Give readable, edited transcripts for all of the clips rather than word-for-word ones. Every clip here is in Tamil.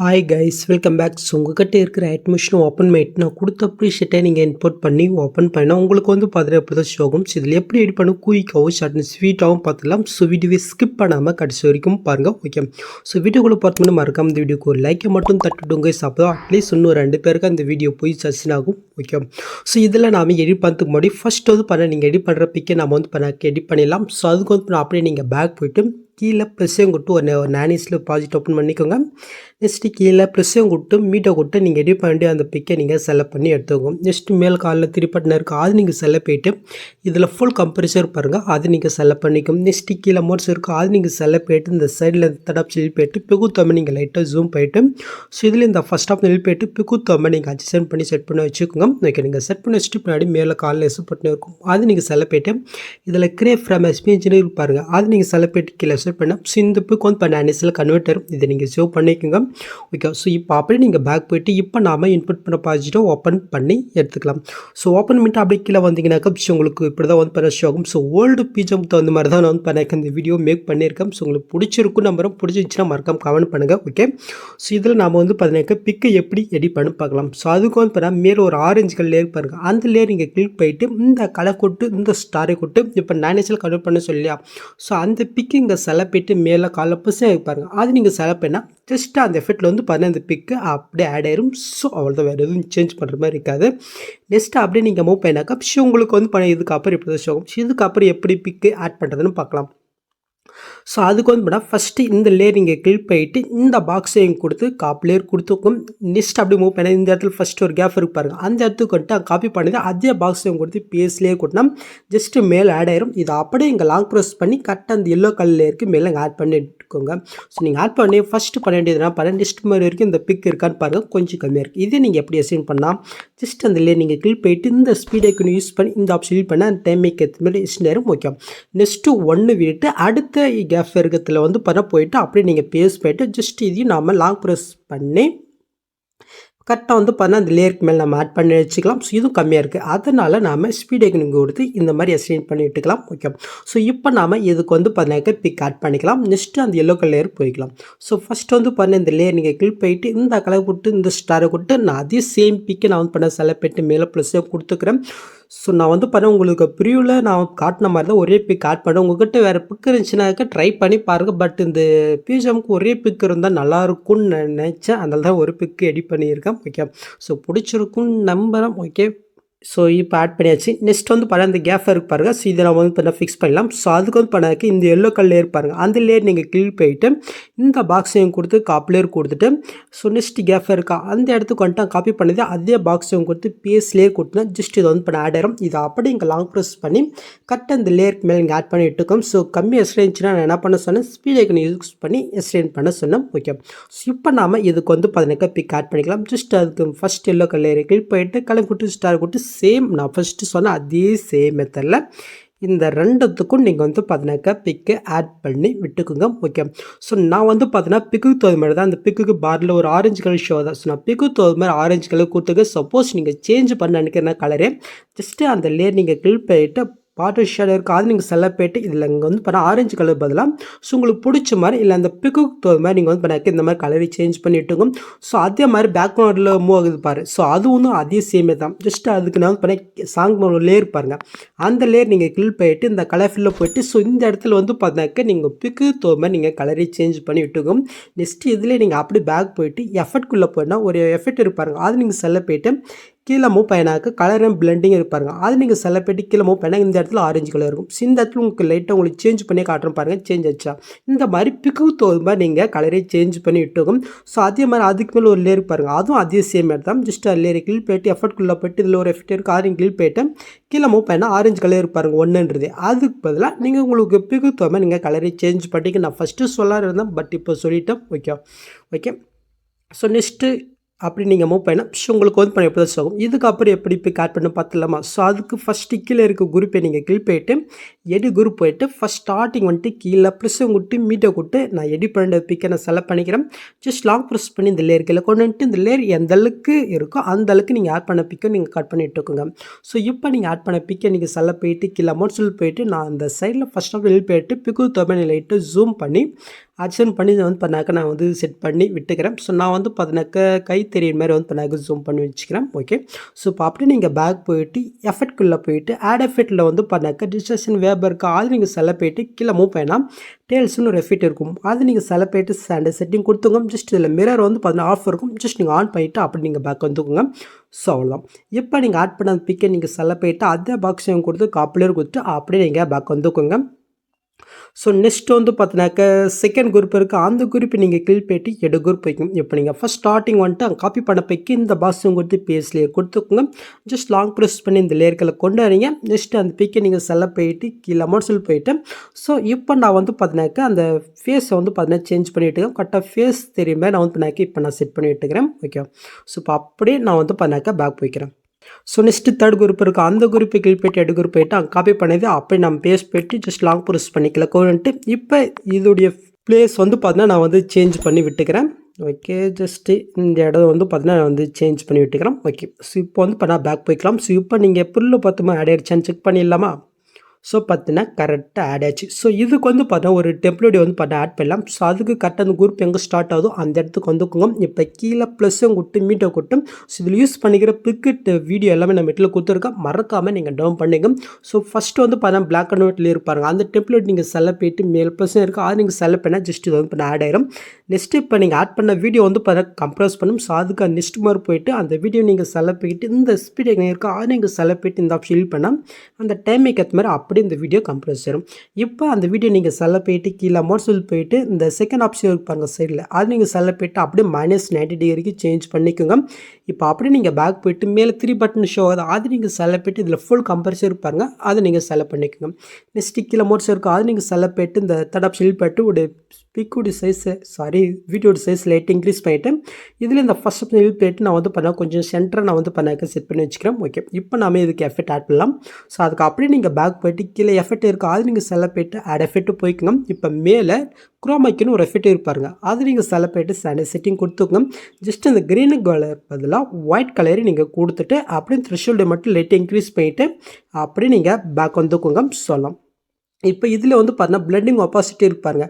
Hi guys, welcome back. So உங்கள்கிட்ட இருக்கிற அட்மிஷன் ஓப்பன் பண்ணிட்டு நான் கொடுத்த ப்ரீஷீட்டை நீங்கள் இன்புட் பண்ணி ஓப்பன் பண்ணால் உங்களுக்கு வந்து பார்த்தீங்கன்னா எப்படி தான் ஷோகும். ஸோ இதில் எப்படி எடிட் பண்ண குயிக்காகவும் ஷார்ட்னு ஸ்வீட்டாகவும் பார்த்துக்கலாம். ஸோ வீடியோவை ஸ்கிப் பண்ணாமல் கடைசி வரைக்கும் பாருங்கள். ஓகே, ஸோ வீடியோக்குள்ளே பார்த்தோம்னா மறக்காம இந்த வீடியோக்கு ஒரு லைக்கை மட்டும் தட்டுடுங்க. அப்போ தான் அட்லீஸ்ட் இன்னும் 2 பேருக்கு அந்த வீடியோ போய் சர்ச்சின் ஆகும். ஓகே, ஸோ இதில் நாம் எடிட் பண்ணுறதுக்கு முன்னாடி ஃபஸ்ட் வந்து பண்ண நீங்கள் எடிட் பண்ணுற பிக்கை நம்ம வந்து எடிட் பண்ணிடலாம். ஸோ அதுக்கு வந்து அப்படியே நீங்கள் பேக் போய்ட்டு கீழே ப்ரெஸ்ஸையும் கொடுத்து ஒரு நானிஸில் ப்ராஜெக்ட் ஓப்பன் பண்ணிக்கோங்க. நெக்ஸ்ட்டு கீழே ப்ரெஸ்ஸையும் கொடுத்து மீட்டை கொடுத்து நீங்கள் எடிட் பண்ணி அந்த பிக்கை நீங்கள் செலக்ட் பண்ணி எடுத்துக்கோங்க. நெக்ஸ்ட்டு மேல் காலில் திருப்பட்டின இருக்குது, அது நீங்கள் செலக்ட் போய்ட்டு இதில் ஃபுல் கம்ப்ரஸர் பாருங்கள், அது நீங்கள் செலக்ட் பண்ணிக்கோங்க. நெக்ஸ்ட்டு கீழே மோட்ஸ் இருக்குது, அது நீங்கள் செலக்ட் போய்ட்டு இந்த சைடில் தடப் சொல்லி போய்ட்டு பிகுத்தோமை நீங்கள் லைட்டாக ஜூம் போய்ட்டு ஸோ இதில் இந்த ஃபஸ்ட் ஆஃப் நெல் போய்ட்டு பிகுத்தோமை நீங்கள் அட்ஜஸ்ட் பண்ணி செட் பண்ணி வச்சுக்கோங்க. ஓகே, நீங்கள் செட் பண்ணி வச்சுட்டு பின்னாடி மேலே காலில் எசுப்பட்டு இருக்கும், அது நீங்கள் செலக்ட் போய்ட்டு இதில் கிரேப் ஃப்ரம் எஸ்பிஎன்ஜினு பாருங்கள், அது நீங்கள் செலக்ட் போய்ட்டு கீழே செட் பண்ண ஸோ இந்த பிக் வந்து பண்ண அனிஸில் கன்வெர்ட்டர் இதை நீங்கள் சேவ் பண்ணிக்கோங்க. ஓகே, ஸோ இப்போ அப்படியே நீங்கள் பேக் போய்ட்டு இப்போ நாம் இன்புட் பண்ண ப்ராஜெக்ட்டை ஓப்பன் பண்ணி எடுத்துக்கலாம். ஸோ ஓப்பன் பண்ணிட்டு அப்படியே கீழே வந்தீங்கன்னாக்கா உங்களுக்கு இப்படி தான் வந்து பண்ண ஷோ ஆகும். ஸோ ஓல்டு பிஜிஎம்க்கு தகுந்த மாதிரி தான் நான் வந்து பண்ண இந்த வீடியோ மேக் பண்ணியிருக்கேன். ஸோ உங்களுக்கு பிடிச்சிருக்கும் நம்பரும் பிடிச்சிருந்துச்சுன்னா மறக்காம கமெண்ட் பண்ணுங்கள். ஓகே, ஸோ இதில் நாம் வந்து பார்த்தீங்கன்னாக்கா பிக்கை எப்படி எடிட் பண்ணி பார்க்கலாம். ஸோ அதுக்கு வந்து பார்த்தா மேலே ஒரு ஆரஞ்சு கலர் லேயர் பாருங்கள், அந்த லேயர் நீங்கள் கிளிக் போயிட்டு இந்த கலர் கொட்டு இந்த ஸ்டாரை கொட்டு இப்போ நானேச்சல் கன்வெர்ட் பண்ண சொல்லியா. ஸோ அந்த பிக்கு இங்கே செலக்ட் போய்ட்டு மேலே காலில் பசங்க பாருங்கள், அது நீங்கள் செலக்ட் பண்ணால் ஜஸ்ட்டு அந்த எஃபெக்டில் வந்து பார்த்தீங்கன்னா அந்த பிக்கு அப்படியே ஆட் ஆயிரும். ஸோ அவ்வளோதான், வேறு எதுவும் சேஞ்ச் பண்ணுற மாதிரி இருக்காது. நெக்ஸ்ட்டு அப்படியே நீங்கள் மூவ் பண்ணாக்கா ஸோ உங்களுக்கு வந்து பண்ண இதுக்கப்புறம் எப்படி தான் ஷோகும். ஸோ இதுக்கப்புறம் எப்படி பிக்கு ஆட் பண்ணுறதுன்னு பார்க்கலாம். ஸோ அதுக்கு வந்து பண்ணால் ஃபஸ்ட்டு இந்த லேயர் நீங்கள் கிளிக் பண்ணிட்டு இந்த பாக்ஸையும் கொடுத்து காப்பி லேயர் கொடுத்துக்கும். நெக்ஸ்ட் அப்படி மூவ் பண்ண இந்த இடத்துல ஃபஸ்ட்டு ஒரு கேப் இருக்கு பாருங்கள், அந்த இடத்துக்கு வந்துட்டு காப்பி பண்ணி அதே பாக்ஸையும் கொடுத்து பேஸ்லேயே கொடுத்தா ஜஸ்ட்டு மேலே ஆட் ஆயிரும். இதை அப்படியே இங்கே லாங் ப்ரெஸ் பண்ணி கரெக்டாக அந்த எல்லோ கலர் லேயருக்கு மேலே ஆட் பண்ணி எடுத்துக்கோங்க. ஸோ நீங்கள் ஆட் பண்ணி ஃபஸ்ட்டு பண்ண வேண்டியதுனா பாருங்கள், நெக்ஸ்ட் மாதிரி வரைக்கும் இந்த பிக் இருக்கான்னு பாருங்கள், கொஞ்சம் கம்மியாக இருக்குது. இதே நீங்கள் எப்படி அசைன் பண்ணால் ஜஸ்ட் அந்த லேயர் நீங்கள் கிளிக் பண்ணிட்டு இந்த ஸ்பீட் ஐக்கன் யூஸ் பண்ணி இந்த ஆப்ஷன் யூஸ் பண்ண அந்த டைமிங் ஏற்ற மாதிரி நேரம். ஓகே, நெக்ஸ்ட்டு 1 விட்டு அடுத்த கேப் இருக்கத்தில் வந்து பண்ண போயிட்டு அப்படியே நீங்கள் பேஸ்ட் போயிட்டு ஜஸ்ட் இதையும் நாம் லாங் ப்ரெஸ் பண்ணி கரெக்டாக வந்து பார்த்தா அந்த லேயருக்கு மேலே நம்ம ஆட் பண்ணி வச்சுக்கலாம். ஸோ இதுவும் கம்மியாக இருக்குது, அதனால் நாம் ஸ்பீட் ஐக்கன் கொடுத்து இந்த மாதிரி அசைன் பண்ணி விட்டுக்கலாம். ஓகே, ஸோ இப்போ நாம் இதுக்கு வந்து பார்த்தீங்கன்னா பிக் ஆட் பண்ணிக்கலாம். நெக்ஸ்ட்டு அந்த எல்லோ கலர் லேயர் போய்க்கலாம். ஸோ ஃபஸ்ட்டு வந்து பார்த்தீங்கன்னா இந்த லேயர் நீங்கள் கிளிக் போயிட்டு இந்த கலர் கொடுத்து இந்த ஸ்டாரை கொடுத்து நான் அதே சேம் பிக்கை நான் வந்து பண்ண செலக்ட் பண்ணிட்டு மேலே ப்ளஸ்ஸே கொடுத்துக்கிறேன். ஸோ நான் வந்து பண்ண உங்களுக்கு ப்ரியூவில் நான் காட்டின மாதிரி தான் ஒரே பிக் ஆட் பண்ணேன். உங்கள்கிட்ட வேறு பிக் இருந்துச்சுனாக்கா ட்ரை பண்ணி பாருங்கள். பட் இந்த பிஜிஎம்க்கு ஒரே பிக் இருந்தால் நல்லாயிருக்கும்னு நினச்சேன், அதனால தான் ஒரு பிக் எடிட் பண்ணியிருக்கேன். ஓகே, ஸோ பிடிச்சிருக்குன்னு நம்புகிறேன். ஓகே, ஸோ இப்போ ஆட் பண்ணியாச்சு. நெக்ஸ்ட் வந்து பண்ண அந்த கேஃப் இருக்கு பாருங்கள், ஸோ இதை நம்ம வந்து பண்ண ஃபிக்ஸ் பண்ணலாம். ஸோ அதுக்கு வந்து பண்ணாக்கு இந்த எல்லோ கலர் லேயர் பாருங்கள், அந்த லேயர் நீங்கள் கிளிக் போயிட்டு இந்த பாக்ஸையும் கொடுத்து காப்பி லேயர் கொடுத்துட்டு ஸோ நெக்ஸ்ட் கேஃப் இருக்கா அந்த இடத்துக்கு வந்துட்டு காப்பி பண்ணது அதே பாக்ஸையும் கொடுத்து பேஸ் லேயர் கொடுத்துனா ஜஸ்ட் இதை வந்து பண்ண ஆட் ஆயிரும். இதை அப்படி இங்கே லாங் ப்ரெஸ் பண்ணி கரெக்டாக இந்த லேயருக்கு மேலே இங்கே ஆட் பண்ணி விட்டுக்கோம். ஸோ கம்மி எஸ்ட்ரெயின்ச்சுன்னா நான் என்ன பண்ண சொன்னேன், ஸ்பீட் ஐக்கன் யூஸ் பண்ணி எஸ்ட்ரெயின் பண்ண சொன்னேன். ஓகே, ஸோ இப்போ நாம் இதுக்கு வந்து பார்த்தீங்கன்னா பிக் ஆட் பண்ணிக்கலாம். ஜஸ்ட் அதுக்கு first yellow colour layer click போயிட்டு கலர் கொடுத்து ஸ்டார் கொடுத்து சேம் நான் ஃபஸ்ட்டு சொன்ன அதே சேம் மெத்தடில் இந்த ரெண்டுத்துக்கும் நீங்கள் வந்து பார்த்தீங்கன்னாக்கா பிக்கு ஆட் பண்ணி விட்டுக்குங்க. ஓகே, ஸோ நான் வந்து பார்த்தீங்கன்னா பிக்கு தகுந்த மாதிரி தான் அந்த பிக்குக்கு பாரில் ஒரு ஆரஞ்சு கலர் ஷோ தான். ஸோ நான் பிக்கு தகுந்த மாதிரி ஆரஞ்சு கலர் கொடுத்துக்க. சப்போஸ் நீங்கள் சேஞ்ச் பண்ண நினைக்கிற கலரே ஜஸ்ட்டு அந்த லேயர் நீங்கள் கிளிக் பண்ணிட்டு பாட்டர் ஷேடோ இருக்குது, அது நீங்கள் செலக்ட் போய்ட்டு இதில் இங்கே வந்து பண்ண ஆரஞ்சு கலர் பதிலாக ஸோ உங்களுக்கு பிடிச்ச மாதிரி இல்லை அந்த பிக்குக்கு தகுந்த மாதிரி நீங்கள் வந்து பண்ணாக்க இந்த மாதிரி கலரை சேஞ்ச் பண்ணிவிட்டுங்க. ஸோ அதே மாதிரி பேக்ரவுண்டில் மூவ் ஆகுது பாரு, ஸோ அதுவும் அதே சேமே தான். ஜஸ்ட் அதுக்கு நான் வந்து பண்ண சாங் லேயர் பாருங்கள், அந்த லேயர் நீங்கள் கிளிக் பண்ணிட்டு இந்த கலர் ஃபில்லில் போய்ட்டு ஸோ இந்த இடத்துல வந்து பார்த்தாக்க நீங்கள் பிக்கு தகுந்த மாதிரி நீங்கள் கலரை சேஞ்ச் பண்ணி விட்டுக்கும். நெக்ஸ்ட்டு இதில் நீங்கள் அப்படி பேக் போய்ட்டு எஃபெக்ட்குள்ளே போனால் ஒரு எஃபெக்ட் இருப்பாருங்க, அது நீங்கள் செலக்ட் போய்ட்டு கீழே மூவ் பண்ணினாக்க கலர் அண்ட் பிளண்டிங் இருப்பாருங்க, அது நீங்கள் செலக்ட் பண்ணி கீழே மூவ் பண்ணால் இந்த இடத்துல ஆரஞ்சு கலர் இருக்கும். ஸோ இந்த இடத்துல உங்களுக்கு லைட்டாக உங்களுக்கு சேஞ்ச் பண்ணி காட்டுறோம் பாருங்கள், சேஞ்ச் ஆச்சா. இந்த மாதிரி பிக்கு தகுந்த மாதிரி நீங்கள் கலரை சேஞ்ச் பண்ணி விட்டுக்கும். ஸோ அதே மாதிரி அதுக்கு மேலே ஒரு லேயர் பாருங்கள், அதுவும் அதே சேம் மாதிரி தான். ஜஸ்ட் அது லேயர் கிளிக் போய்ட்டு எஃபர்ட்குள்ளே போய்ட்டு இதில் ஒரு எஃபெக்ட் இருக்குது, அது கிளிக் போய்ட்டு கீழே மூவ் பண்ணால் ஆரஞ்சு கலர் இருப்பாருங்க ஒன்றுன்றது. அதுக்கு பதிலாக நீங்கள் உங்களுக்கு பிக்கு தகுந்த மாதிரி நீங்கள் கலரை சேஞ்ச் பண்ணிக்க. நான் ஃபஸ்ட்டு சொல்ல இருந்தேன், பட் இப்போ சொல்லிட்டேன். ஓகே ஓகே, ஸோ நெக்ஸ்ட்டு அப்படி நீங்கள் மூவ் பண்ணால் ஸோ உங்களுக்கு வந்து பண்ண எப்படி தான் ஆகும். இதுக்கப்புறம் எப்படி பிக் ஆட் பண்ண பார்த்துலாமா. ஸோ அதுக்கு ஃபஸ்ட்டு கீழே இருக்க குரூப்பை நீங்கள் கிளிக் போயிட்டு எடி குரூப் போயிட்டு ஃபஸ்ட் ஸ்டார்டிங் வந்துட்டு கீழே ப்ளஸ்ஸை விட்டு மீட்டை கொடுத்து நான் எடிட் பண்ணுற பிக்கை நான் செலக்ட் பண்ணிக்கிறேன். ஜஸ்ட் லாங் ப்ரெஸ் பண்ணி இந்த லேயர் கீழே கொண்டு வந்துட்டு இந்த லேயர் எந்த அளவுக்கு இருக்கோ அந்த அளவுக்கு நீங்கள் ஆட் பண்ண பிக்கை நீங்கள் கட் பண்ணி விட்டுக்கோங்க. ஸோ இப்போ நீங்கள் ஆட் பண்ண பிக்கை நீங்கள் செலக்ட் போயிட்டு கீழே அமௌண்ட்ஸில் போயிட்டு நான் அந்த சைடில் ஃபஸ்ட் ஆஃப் வெளியே போயிட்டு பிக்கு தொகை லைட்டு ஜூம் பண்ணி அட்ஜஸ்ட் பண்ணி வந்து பண்ணாக்க நான் வந்து செட் பண்ணி விட்டுக்கிறேன். ஸோ நான் வந்து பார்த்தினாக்க கை தெரியிற மாதிரி வந்து பண்ணாக்க ஜூம் பண்ணி வச்சுக்கிறேன். ஓகே. ஸோ இப்போ அப்படியே நீங்கள் பேக் போயிட்டு எஃபெக்ட்குள்ளே போயிட்டு ஆட் எஃபெக்ட்டில் வந்து பண்ணாக்க டிஸ்டர்ஷன் வேப் இருக்கா அது நீங்கள் செல்ல போயிட்டு கீழே மூவ் பண்ணால் டேல்ஸ்னு ஒரு எஃபெக்ட் இருக்கும். அது நீங்கள் செல்ல போயிட்டு செட்டிங் கொடுத்துங்க. ஜஸ்ட் இதில் மிரர் வந்து பார்த்தீங்கன்னா ஆஃப் இருக்கும். ஜஸ்ட் நீங்கள் ஆன் பண்ணிவிட்டு அப்படி நீங்கள் பேக் வந்துக்குங்க. ஸோ அவ்வளோதான். இப்போ நீங்கள் ஆட் பண்ண அந்த பிக்கை நீங்கள் செல்ல போயிட்டு அதே பாக்ஸையும் கொடுத்து காப்பிலேயே கொடுத்து அப்படியே நீங்கள் பேக் வந்துக்குங்க. ஸோ நெக்ஸ்ட் வந்து பார்த்தினாக்க செகண்ட் குரூப் இருக்குது. அந்த குரூப் நீங்கள் கிளிக் பண்ணிட்டு எடு குரூப் வைக்கும். இப்போ நீங்கள் ஃபஸ்ட் ஸ்டார்டிங் வந்துட்டு அங்கே காப்பி பண்ண போய்க்கு இந்த பாக்ஸும் கொடுத்து பேஸ் லேயர் கொடுத்துக்கோங்க. ஜஸ்ட் லாங் ப்ரெஸ் பண்ணி இந்த லேயர்களை கொண்டு வரீங்க. நெக்ஸ்ட் அந்த பிக்கை நீங்கள் செல்ல போயிட்டு கீழே அமௌண்ட்ஸில் போயிட்டு ஸோ இப்போ நான் வந்து பார்த்தினாக்க அந்த ஃபேஸை வந்து பார்த்தீங்கன்னா சேஞ்ச் பண்ணிவிட்டு கரெக்டாக ஃபேஸ் தெரியுமே நான் வந்து பண்ணாக்க இப்போ நான் செட் பண்ணி விட்டுக்கிறேன். ஓகே. ஸோ இப்போ அப்படியே நான் வந்து பண்ணாக்க பேக் போய்க்கிறேன். ஸோ நெக்ஸ்ட்டு தேர்ட் குரூப் இருக்குது. அந்த குரூப்பை கிளிக் பண்ணிட்டு எடு குரூப் போயிட்டு அங்கே காப்பி பண்ணது அப்படியே நம்ம பேஸ்ட் போயிட்டு ஜஸ்ட் லாங் ப்ரெஸ் பண்ணிக்கலாம் கோன்ட்டு. இப்போ இதோடைய பிளேஸ் வந்து பார்த்தீங்கன்னா நான் வந்து சேஞ்ச் பண்ணி விட்டுக்கிறேன். ஓகே. ஜஸ்ட்டு இந்த இடம் வந்து பார்த்தீங்கன்னா நான் வந்து சேஞ்ச் பண்ணி விட்டுக்கிறேன். ஓகே. ஸோ இப்போ வந்து பண்ணால் பேக் போய்க்கலாம். ஸோ இப்போ நீங்கள் புல்லு பார்த்துமா ஆட் ஆயிடுச்சான்னு செக் பண்ணிடலாமா? ஸோ பார்த்தீங்கன்னா கரெக்டாக ஆட் ஆச்சு. ஸோ இதுக்கு வந்து பார்த்தீங்கன்னா ஒரு டெம்ப்ளேட் வந்து பார்த்தா ஆட் பண்ணலாம். ஸோ அதுக்கு கரெக்டாக அந்த குரூப் எங்கே ஸ்டார்ட் ஆகுதோ அந்த இடத்துக்கு வந்துக்குங்க. இப்போ கீழே ப்ளஸ்ஸும் கொட்டு மீட்டை கொட்டும். ஸோ இதில் யூஸ் பண்ணிக்கிற பிக்கெட் வீடியோ எல்லாமே நம்ம வீட்டில் கொடுத்துருக்கோம். மறக்காமல் நீங்கள் டவுன் பண்ணிங்க. ஸோ ஃபஸ்ட்டு வந்து பார்த்தீங்கன்னா பிளாக் அண்ட் ஒயிட்லேயே இருப்பாருங்க. அந்த டெம்ப்ளேட் நீங்கள் செலக்ட் பண்ணிட்டு மேல் ப்ளஸ்ஸும் இருக்குது. அது நீங்கள் செலக்ட் பண்ணால் ஜஸ்ட் இது வந்து ஆட் ஆயிரும். நெக்ஸ்ட்டு இப்போ நீங்கள் ஆட் பண்ண வீடியோ வந்து பார்த்தீங்கன்னா கம்ப்ரஸ் பண்ணும். ஸோ அதுக்கு நெக்ஸ்ட் மாதிரி போயிட்டு அந்த வீடியோ நீங்கள் செலக்ட் பண்ணிட்டு இந்த ஸ்பீட் எங்கே இருக்கோ அது நீங்கள் செலக்ட் பண்ணிட்டு இந்த ஆப்ஷன் ஃபில் பண்ணால் அந்த டைமிங் ஏற்ற மாதிரி அப்படியே இந்த வீடியோ கம்ப்ரஸ் ஆகும். இப்போ அந்த வீடியோ நீங்கள் செலக்ட் போயிட்டு கீழே அமௌண்ட்ஸில் போயிட்டு இந்த செகண்ட் ஆப்ஷன் இருப்பாங்க சைடில் அது நீங்கள் செலக்ட் போயிட்டு அப்படியே -90 டிகிரிக்கு சேஞ்ச் பண்ணிக்கோங்க. இப்போ அப்படியே நீங்கள் பேக் போயிட்டு மேலே 3 பட்டன் ஷோ ஆகுது அது நீங்கள் செலக்ட் போயிட்டு இதில் ஃபுல் கம்பல்சரி இருப்பாங்க அதை நீங்கள் செலக்ட் பண்ணிக்கோங்க. நெக்ஸ்ட் கீழே அமௌண்ட்ஸ் இருக்கும் அது நீங்கள் செலக்ட் போயிட்டு இந்த தேர்ட் ஆப்ஷன் போயிட்டு ஒரு பிக்கோட சைஸ் வீடியோட சைஸ் லைட் இன்க்ரீஸ் பண்ணிவிட்டு இதில் இந்த ஃபஸ்ட் ஆப்ஷன் போயிட்டு நான் வந்து பண்ணால் கொஞ்சம் சென்டரை நான் வந்து பண்ணாக்க செட் பண்ணி வச்சுக்கிறேன். ஓகே. இப்போ நாம இதுக்கு எஃபெக்ட் ஆட் பண்ணலாம். ஸோ அதுக்கு அப்படியே நீங்கள் பேக் போயிட்டு கீழே எஃபெக்ட் இருக்குது அது நீங்கள் செலக்ட் போயிட்டு ஆட் எஃபெக்ட் போய்க்குங்க. இப்போ மேலே குரோமைக்குன்னு ஒரு எஃபெக்ட் இருப்பாருங்க அது நீங்கள் செலக்ட் போயிட்டு செட்டிங் கொடுத்துக்கோங்க. ஜஸ்ட் அந்த க்ரீனு கலர் பதிலாக ஒயிட் கலரை நீங்கள் கொடுத்துட்டு அப்படியே த்ரெஷ்ஹோல்டை மட்டும் லைட் இன்க்ரீஸ் பண்ணிவிட்டு அப்படியே நீங்கள் பேக் வந்துக்கோங்க சொல்லலாம். இப்போ இதில் வந்து பார்த்தீங்கன்னா பிளெண்டிங் ஒப்பாசிட்டி இருப்பாருங்க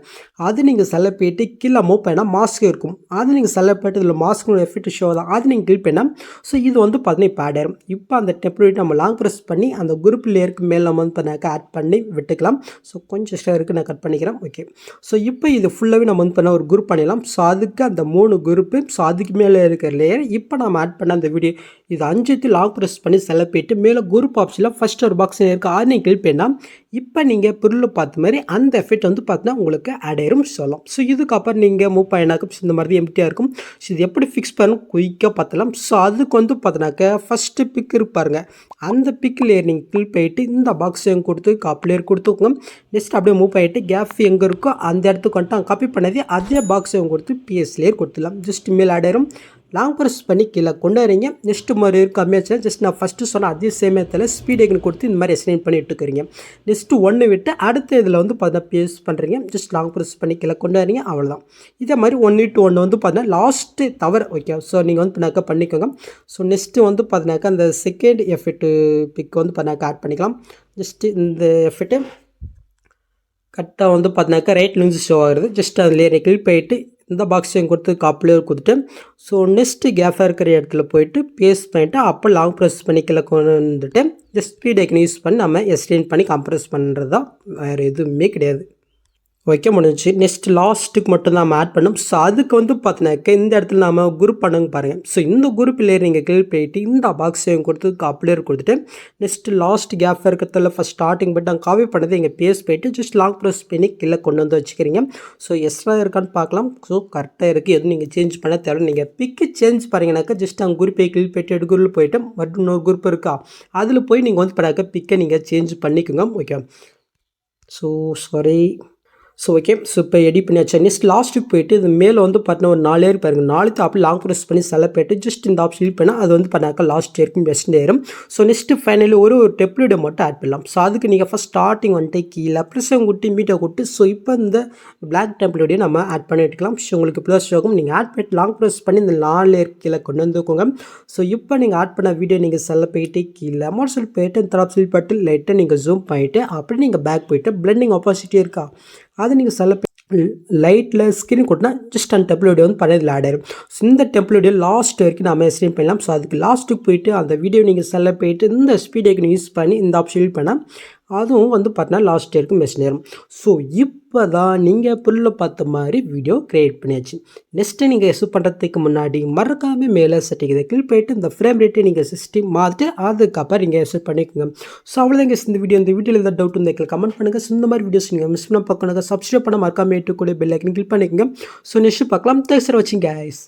அது நீங்கள் செலக்ட் போயிட்டு கீழே மூவ் பண்ணால் மாஸ்க் இருக்கும் அது நீங்கள் செலக்ட் போயிட்டு இதில் மாஸ்க்கு எஃபெக்ட் ஷோ தான் அது நீங்கள் கிளிக் பண்ணால் ஸோ இது வந்து பார்த்தீங்கன்னா இப்போ ஆட் ஆயிரும். இப்போ அந்த டெம்ப்ளேட் நம்ம லாங் ப்ரெஸ் பண்ணி அந்த குரூப் லேயருக்கு மேலே நம்ம வந்து பண்ணாக்க ஆட் பண்ணி விட்டுக்கலாம். ஸோ கொஞ்சம் எக்ஸ்ட்ரா இருக்குது நான் கட் பண்ணிக்கிறேன். ஓகே. ஸோ இப்போ இது ஃபுல்லாகவே நம்ம வந்து பண்ண ஒரு குரூப் பண்ணிடலாம். ஸோ அதுக்கு அந்த 3 குரூப்பு ஸோ அதுக்கு மேலே இருக்கிற லேயர் இப்போ நம்ம ஆட் பண்ண அந்த வீடியோ இது 5 லாங் ப்ரெஸ் பண்ணி செலக்ட் போயிட்டு மேலே குரூப் ஆப்ஷனில் ஃபஸ்ட் ஒரு பாக்ஸ் இருக்குது அது நீங்கள் கிளிக் பண்ணால் இப்போ நீங்கள் பொருள் பார்த்த மாதிரி அந்த எஃபெக்ட் வந்து பார்த்தீங்கன்னா உங்களுக்கு ஆட் ஆயிரும் சொல்லலாம். ஸோ இதுக்கப்புறம் நீங்கள் மூவ் பண்ணினாக்க இந்த மாதிரி எம்டியாக இருக்கும். ஸோ இது எப்படி ஃபிக்ஸ் பண்ணணும் குயிக்காக பார்த்தலாம். ஸோ அதுக்கு வந்து பார்த்தினாக்க ஃபஸ்ட்டு பிக் இருப்பாருங்க அந்த பிக் லேயர் நீங்கள் கிளிக் பண்ணிட்டு இந்த பாக்ஸ் எங்கே கொடுத்து காப்பி லேயர் கொடுத்துக்கோங்க. நெக்ஸ்ட் அப்படியே மூவ் பண்ணிட்டு கேப் எங்கே இருக்கோ அந்த இடத்துக்கு வந்துட்டு காப்பி பண்ணதே அதே பாக்ஸ் எங்கே கொடுத்து பிஎஸ் லேயர் கொடுத்துடலாம். ஜஸ்ட் மேல் ஆட் ஆயிரும். லாங் ப்ரெஸ் பண்ணி கீழே கொண்டு வரீங்க. நெக்ஸ்ட் மாதிரி கம்மியாச்சு ஜஸ்ட் நான் ஃபஸ்ட்டு சொன்ன அதே சேமியத்தில் ஸ்பீட் எங்கே கொடுத்து இந்த மாதிரி எக்ஸ்டெண்ட் பண்ணி விட்டுக்கிறீங்க. நெக்ஸ்ட்டு 1 விட்டு அடுத்த இதில் வந்து பார்த்தீங்கன்னா பேஸ் பண்ணுறீங்க. ஜஸ்ட் லாங் ப்ரெஸ் பண்ணி கீழே கொண்டு வரீங்க அவ்வளோதான். இதே மாதிரி 1 to 1 வந்து பார்த்தீங்கன்னா லாஸ்ட்டு தவிர ஓகே. ஸோ நீங்கள் வந்து பண்ணாக்க பண்ணிக்கோங்க. ஸோ நெக்ஸ்ட்டு வந்து பார்த்தீங்கன்னாக்கா அந்த செகண்ட் எஃபெக்ட்டு பிக் வந்து பண்ணாக்க ஆட் பண்ணிக்கலாம். ஜஸ்ட்டு இந்த எஃபெக்ட்டு கரெக்டாக வந்து பார்த்தீங்கன்னாக்கா ரைட் லிங்ஸ் ஷோ ஆகுது. ஜஸ்ட் அதில் கிளிக் பண்ணிட்டு இந்த பாக்ஸையும் கொடுத்து காப்பிலேயே கொடுத்துட்டு ஸோ நெக்ஸ்ட்டு கேஃபாக இருக்கிற இடத்துல போயிட்டு பேஸ்ட் பண்ணிவிட்டு அப்போ லாங் ப்ரெஸ் பண்ணி கீழே கொண்டு வந்துட்டு இந்த ஸ்பீட் ஐக்கன் யூஸ் பண்ணி நம்ம எக்ஸ்டெண்ட் பண்ணி கம்ப்ரெஸ் பண்ணுறது தான் வேறு எதுவுமே கிடையாது. ஓகே முடிஞ்சிச்சு. நெக்ஸ்ட் லாஸ்ட்டுக்கு மட்டும் தான் நம்ம ஆட் பண்ணோம். ஸோ அதுக்கு வந்து பார்த்தினாக்க இந்த இடத்துல நம்ம குரூப் பண்ணுங்க பாருங்கள். ஸோ இந்த குரூப் லேயர் நீங்கள் கிளிக் பண்ணிட்டு இந்த பாக்ஸையும் கொடுத்து காப்பிலேயர் கொடுத்துட்டு நெக்ஸ்ட்டு லாஸ்ட் கேப் இருக்கிறதுல ஃபஸ்ட் ஸ்டார்டிங் பட்டு அங்கே காப்பி பண்ணது இங்கே பேஸ்ட் போயிட்டு ஜஸ்ட் லாங் ப்ரெஸ் பண்ணி கீழே கொண்டு வந்து வச்சுக்கிறீங்க. ஸோ எக்ஸ்ட்ரா இருக்கான்னு பார்க்கலாம். ஸோ கரெக்டாக இருக்குது எதுவும் நீங்கள் சேஞ்ச் பண்ண தேவை. நீங்கள் பிக்கு சேஞ்ச் பாருங்கனாக்கா ஜஸ்ட் அங்கே குரூப்பை கிளிக் பண்ணிட்டு எடுக்குள்ள போயிட்டு மற்றும் இன்னொரு குரூப் இருக்கா அதில் போய் நீங்கள் வந்து பண்ணாக்க பிக்கை நீங்கள் சேஞ்ச் பண்ணிக்கோங்க. Okay. So sorry. So okay. So இப்போ எடிட் பண்ணியாச்சு. நெக்ஸ்ட் லாஸ்ட்டுக்கு போயிட்டு இது மேலே வந்து பார்த்தீங்கன்னா ஒரு 4 லேயர் பாருங்கள். 4 அப்படி லாங் ப்ரெஸ் பண்ணி செலக்ட் பண்ணிட்டு ஜஸ்ட் இந்த ஆப்ஷன் கிளிக் பண்ணால் அது வந்து பண்ணாக்க லாஸ்ட் இருக்கும் பெஸ்ட் ஏறும். ஸோ நெக்ஸ்ட்டு ஃபைனலி ஒரு டெம்ப்ளேட்டை மட்டும் ஆட் பண்ணலாம். ஸோ அதுக்கு நீங்கள் ஃபஸ்ட் ஸ்டார்டிங் வந்துட்டு கீழே ப்ரெஸ்ஸை குட்டி மீட்டை கொட்டு ஸோ இப்போ இந்த பிளாக் டெம்ப்ளேட்டையும் நம்ம ஆட் பண்ணி எடுக்கலாம். ஸோ உங்களுக்கு ப்ளஸ் ஆகும். நீங்கள் ஆட் பண்ணிட்டு லாங் ப்ரெஸ் பண்ணி இந்த 4 லேயர் கீழே கொண்டு வந்துக்கோங்க. ஸோ இப்போ நீங்கள் ஆட் பண்ண வீடியோ நீங்கள் செலக்ட் பண்ணிட்டு கீழே அமௌண்ட் செல் போயிட்டு இந்த ஆப்ஷன் பட்டு லைட்டாக நீங்கள் ஜூம் பண்ணிவிட்டு அப்படி நீங்கள் பேக் போயிட்டு பிளெண்டிங் ஆப்போசிட்டி இருக்கா அது நீங்கள் செலக்ட் லைட்டில் ஸ்க்ரீன் கொடுத்தா ஜஸ்ட் அந்த டெம்பிள் வீடியோ வந்து பழைய இதில் ஆட் ஆயிரும். ஸோ இந்த டெம்பிள் வீடியோ லாஸ்ட் வரைக்கும் நம்ம எக்ஸ்டெண்ட் பண்ணலாம். ஸோ அதுக்கு லாஸ்ட்டுக்கு போயிட்டு அந்த வீடியோ நீங்கள் செல்ல போயிட்டு இந்த ஸ்பீட் ஐக்கன் யூஸ் பண்ணி இந்த ஆப்ஷன் யூஸ் பண்ணால் அதுவும் வந்து பார்த்தீங்கன்னா லாஸ்ட் வரைக்கும் மெசேஜ் நேரும். ஸோ இப்போ தான் நீங்கள் புல்ல பார்த்த மாதிரி வீடியோ க்ரியேட் பண்ணியாச்சு. நெக்ஸ்ட்டு நீங்கள் எஸ் பண்ணுறதுக்கு முன்னாடி மறக்காமல் மேலே செட்டிங் இதை கிளிக் பண்ணிட்டு இந்த ஃப்ரேம் ரேட்டை நீங்கள் 60 மாற்றிட்டு அதுக்கப்புறம் நீங்கள் எஸ் பண்ணிக்கோங்க. ஸோ அவ்வளோதாங்க இந்த வீடியோவில் எதாவது டவுட் இருந்தால் கமெண்ட் பண்ணுங்கள். ஸோ இந்த மாதிரி வீடியோஸ் நீங்கள் மிஸ் பண்ண பார்க்கணுங்க சப்ஸ்கிரைப் பண்ண மறக்காமல் ஏற்றுக்கூடிய பெல் ஐக்கன் கிளிக் பண்ணிக்கோங்க. ஸோ நெக்ஸ்ட் பார்க்கலாம். தேங்க்ஸ் ஃபார் வாட்சிங் கைஸ்.